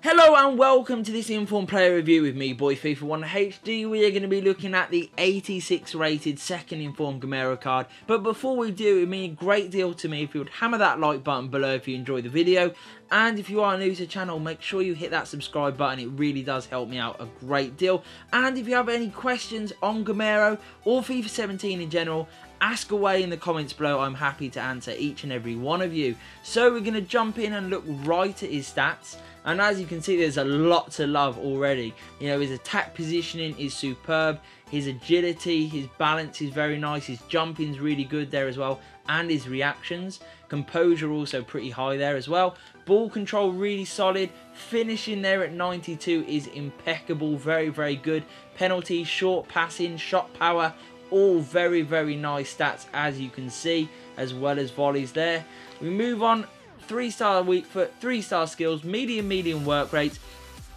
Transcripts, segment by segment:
Hello and welcome to this Informed Player Review with me, boy FIFA 1 HD. We are going to be looking at the 86 rated second Informed Gameiro card. But before we do, it would mean a great deal to me if you would hammer that like button below if you enjoyed the video. And if you are new to the channel, make sure you hit that subscribe button. It really does help me out a great deal. And if you have any questions on Gameiro or FIFA 17 in general, ask away in the comments below. I'm happy to answer each and every one of you. So we're going to jump in and look right at his stats. And as you can see, there's a lot to love already. You know, his attack positioning is superb. His agility, his balance is very nice. His jumping's really good there as well. And his reactions. Composure also pretty high there as well. Ball control really solid. Finishing there at 92 is impeccable. Very, very good. Penalties, short passing, shot power. All very, very nice stats as you can see. As well as volleys there. We move on. 3-star weak foot, 3-star skills, medium work rates,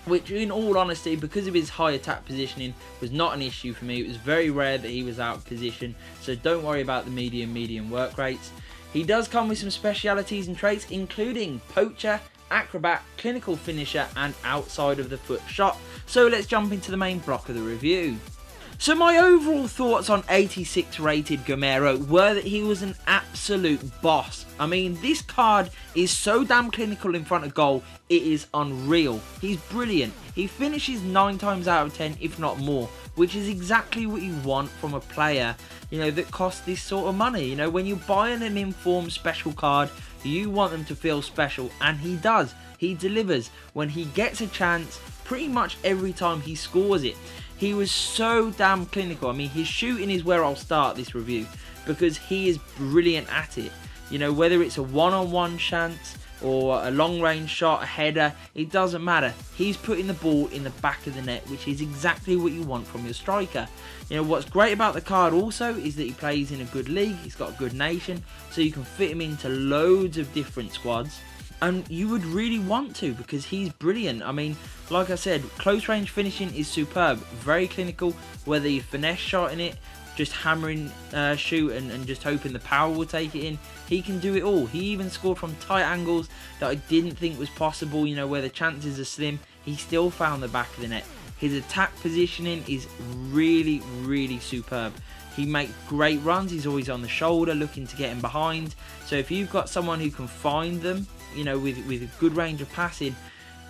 which in all honesty, because of his high attack positioning, was not an issue for me. It was very rare that he was out of position, so don't worry about the medium work rates. He does come with some specialities and traits, including poacher, acrobat, clinical finisher, and outside of the foot shot. So let's jump into the main block of the review. So my overall thoughts on 86 rated Gameiro were that he was an absolute boss. I mean, this card is so damn clinical in front of goal, it is unreal. He's brilliant. He finishes 9 times out of 10, if not more, which is exactly what you want from a player, you know, that costs this sort of money. You know, when you're buying an informed special card, you want them to feel special, and he does. He delivers. When he gets a chance, pretty much every time he scores it. He was so damn clinical. I mean, his shooting is where I'll start this review, because he is brilliant at it. You know, whether it's a one-on-one chance or a long-range shot, a header, it doesn't matter. He's putting the ball in the back of the net, which is exactly what you want from your striker. You know, what's great about the card also is that he plays in a good league. He's got a good nation, so you can fit him into loads of different squads. And you would really want to, because he's brilliant. I mean, like I said, close range finishing is superb. Very clinical, whether you finesse shotting it, just hammering shoot and just hoping the power will take it in. He can do it all. He even scored from tight angles that I didn't think was possible, you know, where the chances are slim. He still found the back of the net. His attack positioning is really superb. He makes great runs. He's always on the shoulder looking to get him behind. So if you've got someone who can find them, you know, with a good range of passing,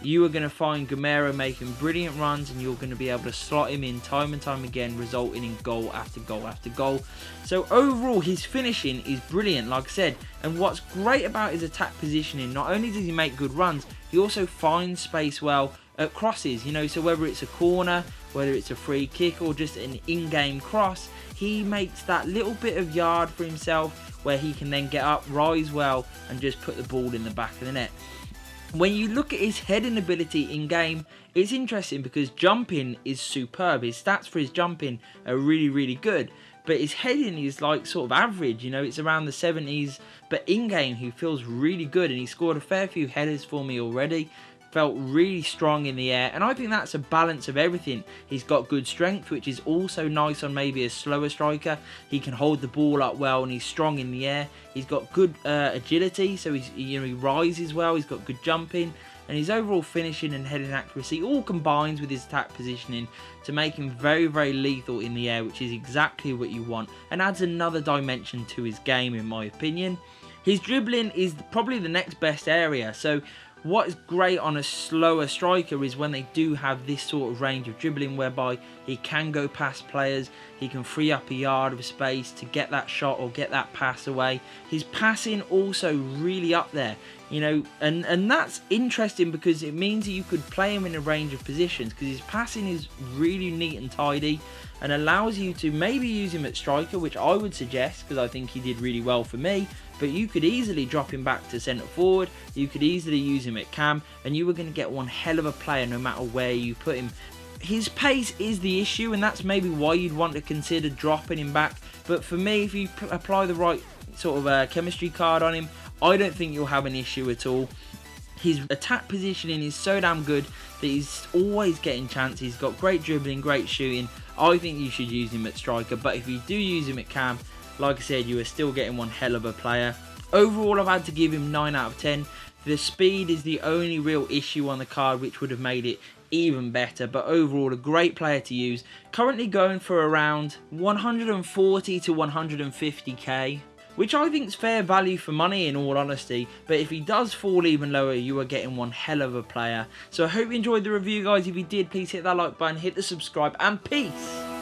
you are going to find Gameiro making brilliant runs, and you're going to be able to slot him in time and time again, resulting in goal after goal after goal. So overall, his finishing is brilliant, like I said. And what's great about his attack positioning, not only does he make good runs, he also finds space well at crosses. You know, so whether it's a corner, whether it's a free kick, or just an in-game cross, he makes that little bit of yard for himself where he can then get up, rise well, and just put the ball in the back of the net. When you look at his heading ability in game, it's interesting because jumping is superb. His stats for his jumping are really good, but his heading is like sort of average. You know, it's around the 70s, but in game he feels really good, and he scored a fair few headers for me already. Felt really strong in the air, and I think that's a balance of everything. He's got good strength, which is also nice on maybe a slower striker. He can hold the ball up well, and he's strong in the air. He's got good agility, so he rises well. He's got good jumping, and his overall finishing and heading accuracy all combines with his attack positioning to make him very lethal in the air, which is exactly what you want, and adds another dimension to his game, in my opinion. His dribbling is probably the next best area. So what is great on a slower striker is when they do have this sort of range of dribbling, whereby he can go past players, he can free up a yard of space to get that shot or get that pass away. His passing also really up there, you know, and that's interesting because it means that you could play him in a range of positions, because his passing is really neat and tidy, and allows you to maybe use him at striker, which I would suggest because I think he did really well for me. But you could easily drop him back to centre forward, you could easily use him at cam, and you were going to get one hell of a player no matter where you put him. His pace is the issue, and that's maybe why you'd want to consider dropping him back. But for me, if you apply the right sort of chemistry card on him, I don't think you'll have an issue at all. His attack positioning is so damn good that he's always getting chances. He's got great dribbling, great shooting. I think you should use him at striker, but if you do use him at cam, like I said, you are still getting one hell of a player. Overall, I've had to give him 9 out of 10. The speed is the only real issue on the card, which would have made it even better, but overall a great player to use. Currently going for around 140 to 150k, which I think is fair value for money in all honesty, but if he does fall even lower, you are getting one hell of a player. So I hope you enjoyed the review, guys. If you did, please hit that like button, hit the subscribe, and peace!